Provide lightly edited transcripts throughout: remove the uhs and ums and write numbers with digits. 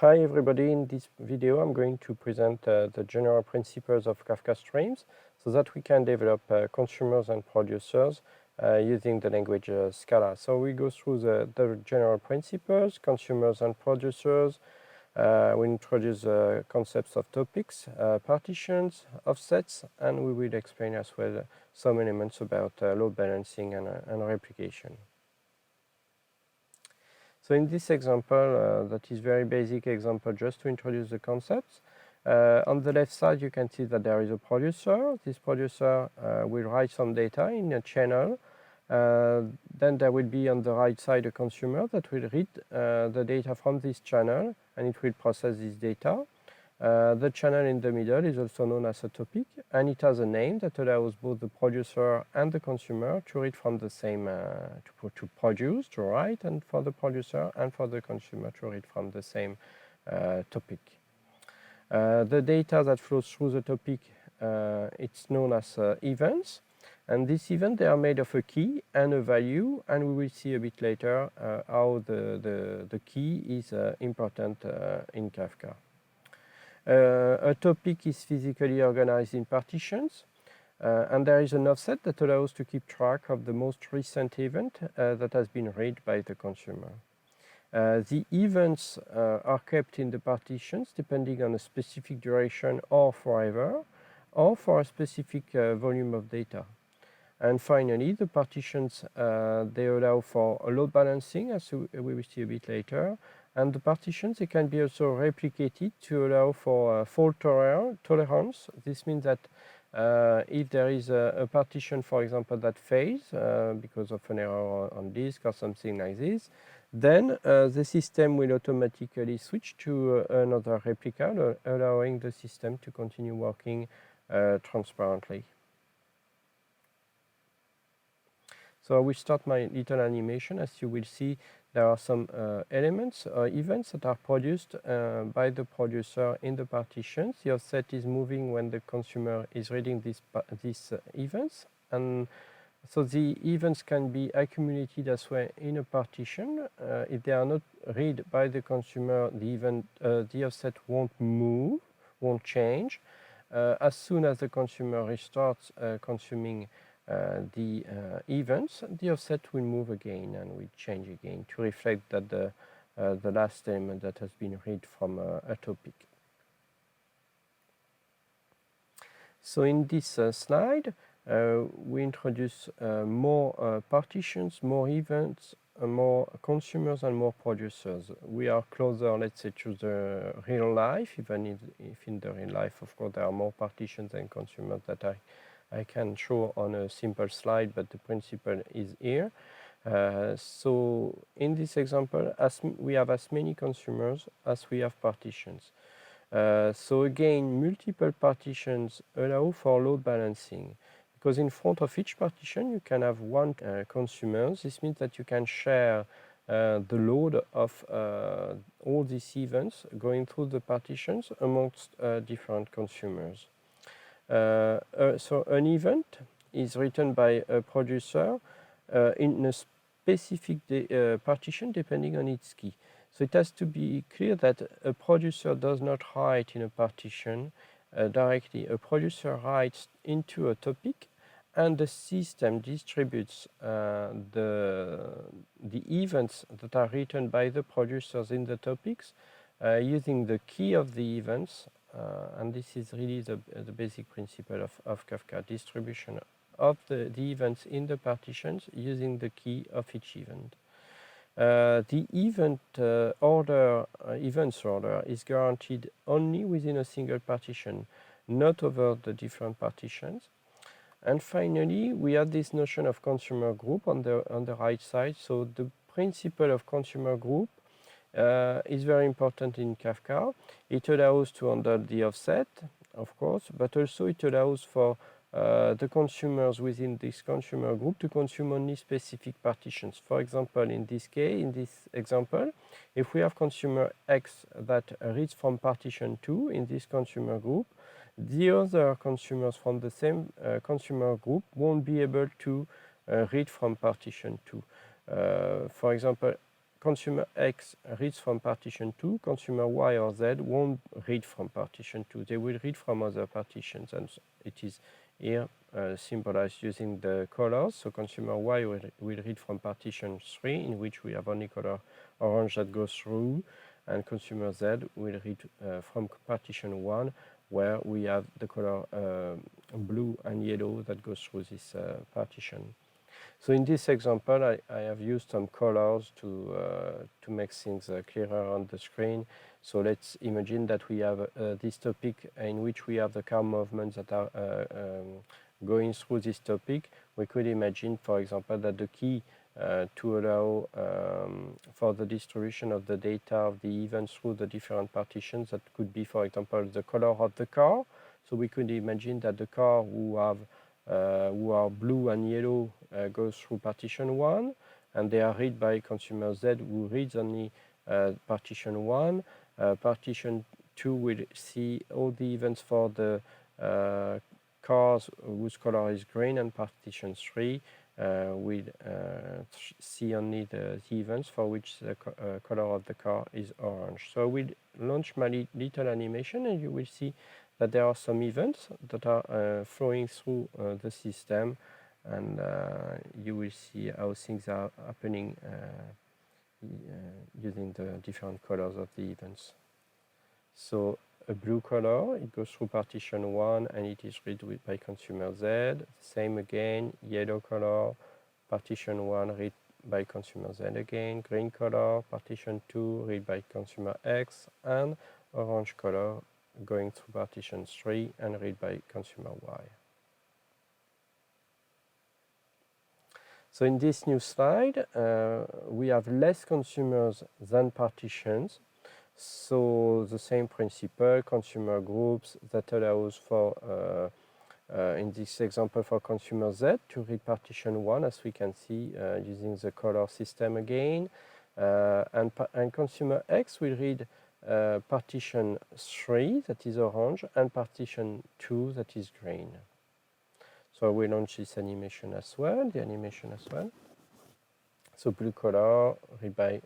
Hi everybody, in this video I'm going to present the general principles of Kafka Streams so that we can develop consumers and producers using the language Scala. So we go through the general principles, consumers and producers. We introduce concepts of topics, partitions, offsets, and we will explain as well some elements about load balancing and replication. So in this example, that is very basic example, just to introduce the concepts. On the left side, you can see that there is a producer. This producer will write some data in a channel. Then there will be on the right side a consumer that will read the data from this channel, and it will process this data. The channel in the middle is also known as a topic, and it has a name that allows both the producer and the consumer to read from the same, to produce, to write, and for the producer and for the consumer to read from the same topic. The data that flows through the topic, it's known as events, and these events, they are made of a key and a value, and we will see a bit later how the key is important in Kafka. A topic is physically organized in partitions, and there is an offset that allows to keep track of the most recent event that has been read by the consumer. The events are kept in the partitions depending on a specific duration or forever, or for a specific volume of data. And finally, the partitions, they allow for a load balancing, as we will see a bit later. And the partitions, they can be also replicated to allow for fault tolerance. This means that if there is a partition, for example, that fails because of an error on disk or something like this, then the system will automatically switch to another replica, allowing the system to continue working transparently. So I will start my little animation. As you will see, there are some elements or events that are produced by the producer in the partitions. The offset is moving when the consumer is reading these events. And so the events can be accumulated as well in a partition. If they are not read by the consumer, the offset won't move, won't change. As soon as the consumer restarts consuming the events, the offset will move again and will change again to reflect that the last element that has been read from a topic. So in this slide, we introduce more partitions, more events, more consumers and more producers. We are closer, let's say, to the real life, even if in the real life, of course, there are more partitions and consumers that I can show on a simple slide, but the principle is here. So in this example, we have as many consumers as we have partitions. So again, multiple partitions allow for load balancing, because in front of each partition you can have one consumer. This means that you can share the load of all these events going through the partitions amongst different consumers. So an event is written by a producer in a specific partition depending on its key. So it has to be clear that a producer does not write in a partition directly. A producer writes into a topic, and the system distributes the events that are written by the producers in the topics using the key of the events. And this is really the basic principle of Kafka, distribution of the events in the partitions using the key of each event. The events order is guaranteed only within a single partition, not over the different partitions. And finally, we have this notion of consumer group on the right side. So the principle of consumer group is very important in Kafka. It allows to handle the offset, of course, but also it allows for the consumers within this consumer group to consume only specific partitions. For example, in this example, if we have consumer X that reads from partition 2 in this consumer group, the other consumers from the same consumer group won't be able to read from partition 2. For example, consumer X reads from partition 2, consumer Y or Z won't read from partition 2. They will read from other partitions, and it is here symbolized using the colors. So consumer Y will read from partition 3, in which we have only color orange that goes through, and consumer Z will read from partition 1, where we have the color blue and yellow that goes through this partition. So in this example, I have used some colors to make things clearer on the screen. So let's imagine that we have this topic in which we have the car movements that are going through this topic. We could imagine, for example, that the key to allow for the distribution of the data of the events through the different partitions, that could be, for example, the color of the car. So we could imagine that the car who are blue and yellow goes through partition 1, and they are read by consumer Z, who reads only partition 1. Partition 2 will see all the events for the cars whose color is green, and partition 3 will see only the events for which the color of the car is orange. So we'll launch my little animation, and you will see that there are some events that are flowing through the system, and you will see how things are happening using the different colors of the events. So a blue color, it goes through partition 1 and it is read by consumer Z. Same again, yellow color, partition 1 read by consumer Z again. Green color, partition 2 read by consumer X, and orange color going through partition 3 and read by consumer Y. So in this new slide, we have less consumers than partitions. So the same principle, consumer groups, that allows for, in this example, for consumer Z to read partition 1, as we can see using the color system again. And consumer X will read partition 3, that is orange, and partition 2, that is green. So we launch this animation as well, So blue color read by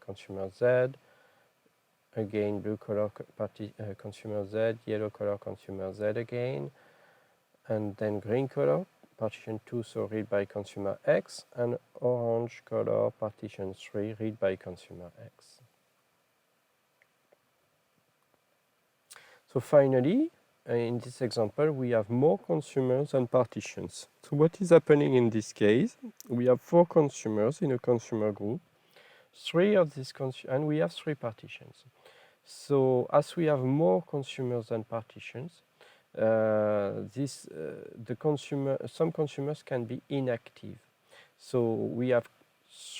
consumer Z. Again, blue color consumer Z, yellow color consumer Z again. And then green color, partition 2, so read by consumer X, and orange color, partition 3, read by consumer X. So finally, in this example, we have more consumers than partitions. So what is happening in this case? We have 4 consumers in a consumer group. 3 of these and we have 3 partitions. So as we have more consumers than partitions, some consumers can be inactive. So we have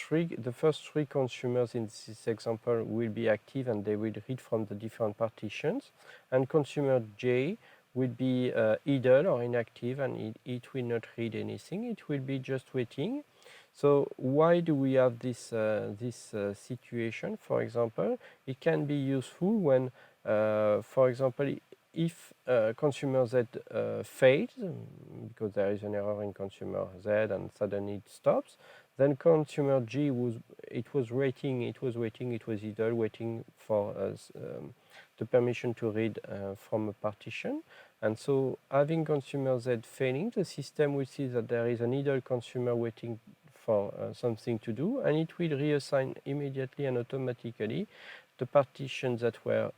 the first 3 consumers in this example will be active, and they will read from the different partitions. And consumer J will be idle or inactive, and it will not read anything. It will be just waiting. So why do we have this situation? For example, it can be useful when, for example, if consumer Z fails, because there is an error in consumer Z and suddenly it stops, then consumer G was waiting, it was idle, waiting for the permission to read from a partition. And so having consumer Z failing, the system will see that there is an idle consumer waiting for something to do, and it will reassign immediately and automatically the partitions that were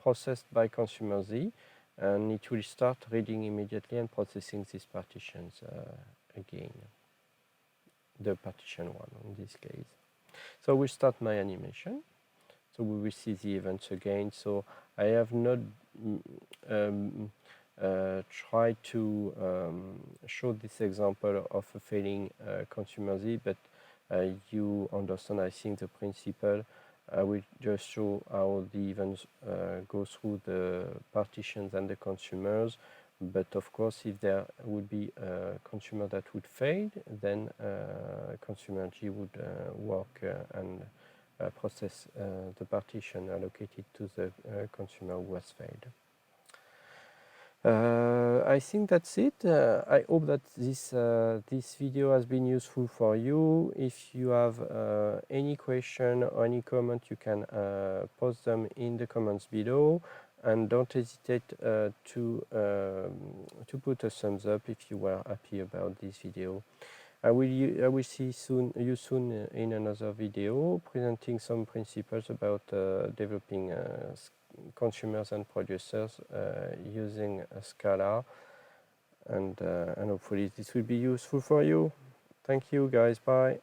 processed by consumer Z, and it will start reading immediately and processing these partitions again, the partition 1 in this case. So we start my animation. So we will see the events again. So I have not tried to show this example of a failing consumer Z, but you understand, I think, the principle. I will just show how the events go through the partitions and the consumers. But of course, if there would be a consumer that would fail, then consumer G would work and process the partition allocated to the consumer who has failed. I think that's it. I hope that this video has been useful for you. If you have any question or any comment, you can post them in the comments below, and don't hesitate to put a thumbs up if you were happy about this video. I will see you soon in another video presenting some principles about developing consumers and producers using Scala, and hopefully this will be useful for you. Thank you guys, bye.